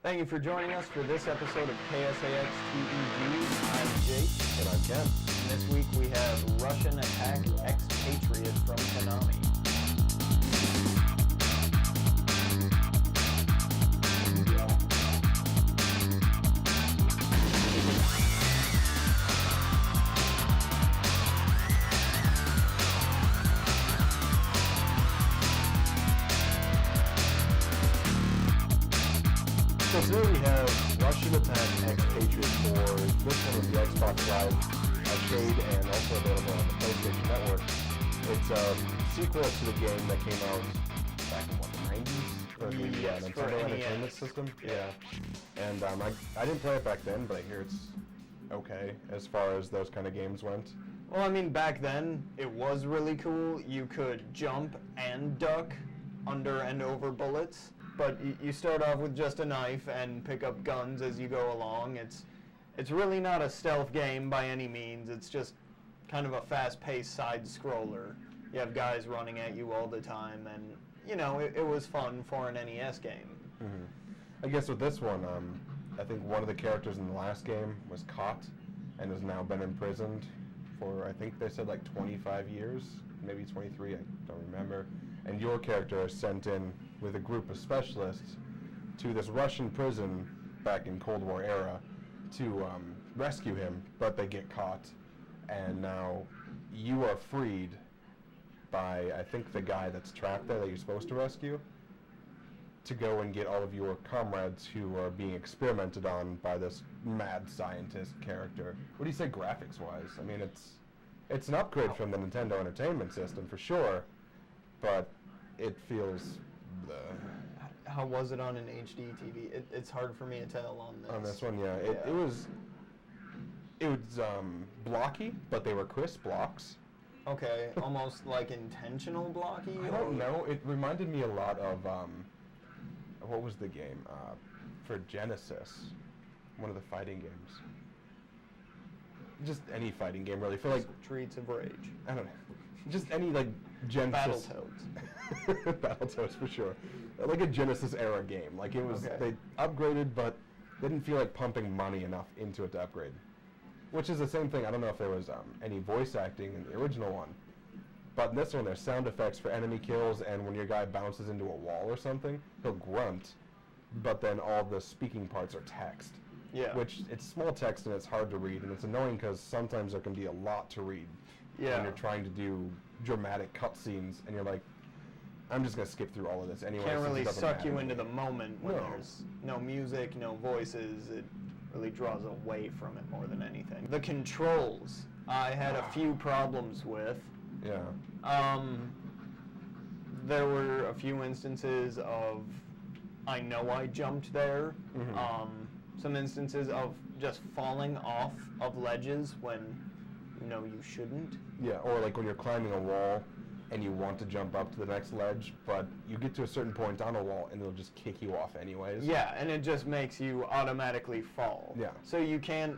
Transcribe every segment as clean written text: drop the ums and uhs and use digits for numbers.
Thank you for joining us for this episode of KSAX-TV. I'm Jake. And I'm Ken. And this week we have Rush'n Attack Ex-Patriot from Konami. So today we have Rush'n Attack Ex-Patriot for this one with the Xbox Live Arcade and also available on the PlayStation Network. It's a sequel to the game that came out back in, the 90s? For the Nintendo Entertainment System? Yeah. And I didn't play it back then, but I hear it's okay as far as those kind of games went. Well, I mean, back then, it was really cool. You could jump and duck under and over bullets. But you start off with just a knife and pick up guns as you go along. It's really not a stealth game by any means. It's just kind of a fast-paced side-scroller. You have guys running at you all the time, and, you know, it was fun for an NES game. Mm-hmm. I guess with this one, I think one of the characters in the last game was caught and has now been imprisoned for, I think they said, like 25 years, maybe 23, I don't remember. And your character is sent in with a group of specialists to this Russian prison back in Cold War era to rescue him, but they get caught, and now you are freed by, I think, the guy that's trapped there that you're supposed to rescue, to go and get all of your comrades who are being experimented on by this mad scientist character. What do you say graphics-wise? I mean, it's an upgrade from the Nintendo Entertainment System, for sure, but it feels... How was it on an HD TV? It's hard for me to tell on this. On this one, yeah. It was blocky, but they were crisp blocks. Okay, almost like intentional blocky? I don't know. It reminded me a lot of, what was the game? For Genesis. One of the fighting games. Just any fighting game, really. For like... Streets of Rage. I don't know. Just any, like, Genesis... Battletoads. Battletoads, for sure. Like a Genesis era game. Like, it was... Okay. They upgraded, but they didn't feel like pumping money enough into it to upgrade. Which is the same thing. I don't know if there was any voice acting in the original one. But in this one, there's sound effects for enemy kills, and when your guy bounces into a wall or something, he'll grunt, but then all the speaking parts are text. Yeah. Which, it's small text and it's hard to read, and it's annoying because sometimes there can be a lot to read. Yeah. When you're trying to do dramatic cutscenes, and you're like, I'm just going to skip through all of this anyway. Can't really suck you into the moment when No. there's no music, no voices. It really draws away from it more than anything. The controls, I had a few problems with. Yeah. There were a few instances of, I know I jumped there. Mm-hmm. Some instances of just falling off of ledges when you know you shouldn't. Yeah, or like when you're climbing a wall and you want to jump up to the next ledge, but you get to a certain point on a wall and it'll just kick you off anyways. Yeah, and it just makes you automatically fall. Yeah. So you can't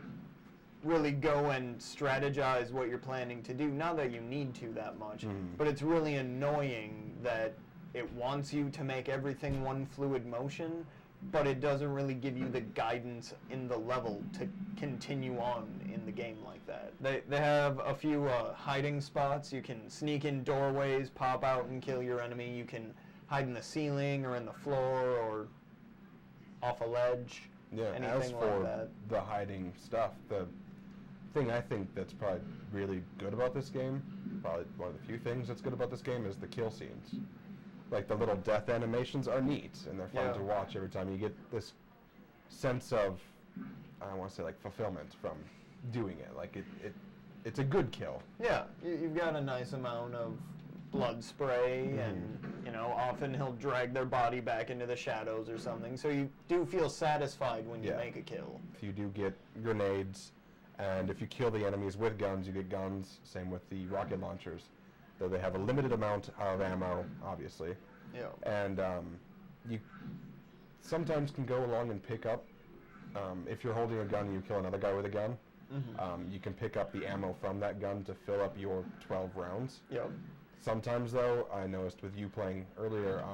really go and strategize what you're planning to do, not that you need to that much, but it's really annoying that it wants you to make everything one fluid motion, but it doesn't really give you the guidance in the level to continue on in the game like that. They have a few hiding spots. You can sneak in doorways, pop out and kill your enemy. You can hide in the ceiling or in the floor or off a ledge. Yeah, anything as for like that. the hiding stuff, the thing I think that's probably really good about this game, probably one of the few things that's good about this game, is the kill scenes. Like, the little death animations are neat, and they're fun to watch every time. You get this sense of, I don't want to say, like, fulfillment from doing it. Like, it's a good kill. Yeah, you've got a nice amount of blood spray, and, you know, often he'll drag their body back into the shadows or something, so you do feel satisfied when you make a kill. If you do get grenades, and if you kill the enemies with guns, you get guns. Same with the rocket launchers. Though they have a limited amount of ammo, obviously. Yeah. And you sometimes can go along and pick up, if you're holding a gun and you kill another guy with a gun, you can pick up the ammo from that gun to fill up your 12 rounds. Yep. Sometimes, though, I noticed with you playing earlier,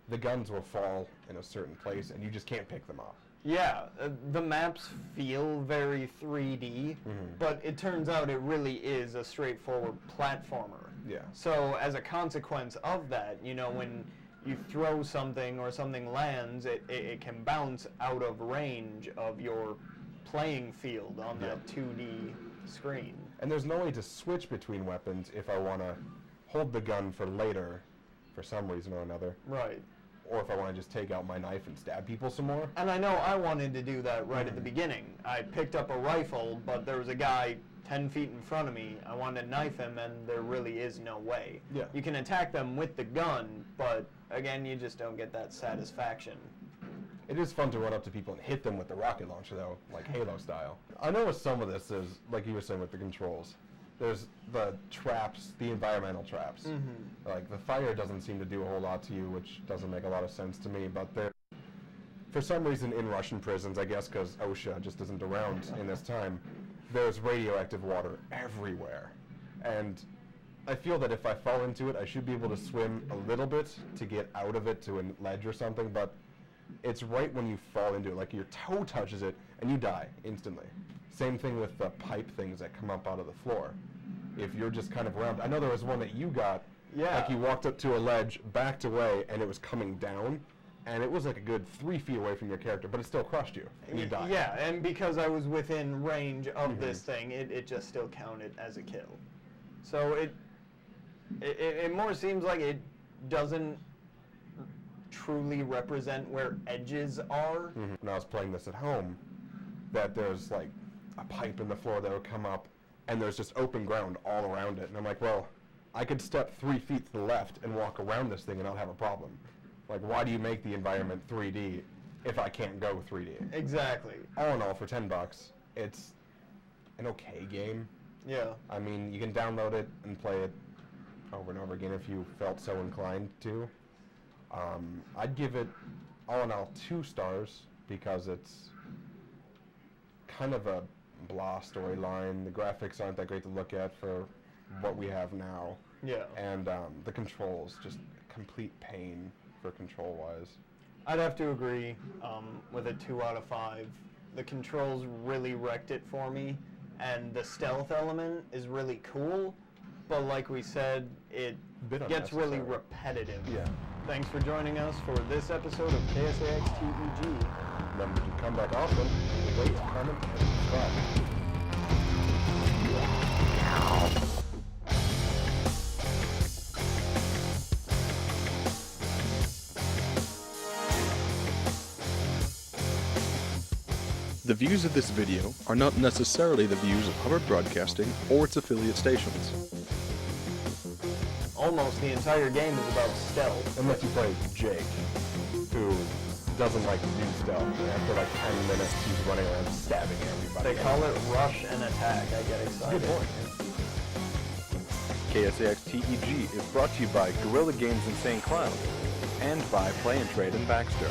the guns will fall in a certain place, and you just can't pick them up. Yeah, the maps feel very 3D, but it turns out it really is a straightforward platformer. Yeah. So as a consequence of that, you know, when you throw something or something lands, it can bounce out of range of your playing field on that 2D screen. And there's no way to switch between weapons if I want to hold the gun for later, for some reason or another. Right. Or if I want to just take out my knife and stab people some more. And I know I wanted to do that right at the beginning. I picked up a rifle, but there was a guy 10 feet in front of me. I wanted to knife him, and there really is no way. Yeah. You can attack them with the gun, but again, you just don't get that satisfaction. It is fun to run up to people and hit them with the rocket launcher, though, like Halo style. I know some of this is, like you were saying with the controls, there's the traps, the environmental traps. Like, the fire doesn't seem to do a whole lot to you, which doesn't make a lot of sense to me, but for some reason in Russian prisons, I guess because OSHA just isn't around in this time, there's radioactive water everywhere. And I feel that if I fall into it, I should be able to swim a little bit to get out of it to a ledge or something, but it's right when you fall into it, like your toe touches it, and you die instantly. Same thing with the pipe things that come up out of the floor. If you're just kind of around, I know there was one that you got, like you walked up to a ledge, backed away, and it was coming down, and it was like a good 3 feet away from your character, but it still crushed you, and you died. Yeah, and because I was within range of this thing, it just still counted as a kill. So it more seems like it doesn't truly represent where edges are. When I was playing this at home, that there's like a pipe in the floor that would come up, and there's just open ground all around it. And I'm like, well, I could step 3 feet to the left and walk around this thing and not have a problem. Like, why do you make the environment 3D if I can't go 3D? Exactly. All in all, for $10, it's an okay game. Yeah. I mean, you can download it and play it over and over again if you felt so inclined to. I'd give it, all in all, 2 stars because it's kind of a blah storyline. The graphics aren't that great to look at for what we have now. Yeah. And the controls, just complete pain for control-wise. I'd have to agree with a 2 out of 5. The controls really wrecked it for me, and the stealth element is really cool, but like we said, it gets really repetitive. Yeah. Thanks for joining us for this episode of KSAX-TEG. Remember to come back often, rate, comment, and subscribe. The views of this video are not necessarily the views of Hubbard Broadcasting or its affiliate stations. Almost the entire game is about stealth. Unless you play Jake, who doesn't like to do stealth. And after like 10 minutes, he's running around stabbing everybody. They call it Rush'n Attack. I get excited. Good point. KSAX-TEG is brought to you by Guerrilla Games in St. Cloud and by Play and Trade in Baxter.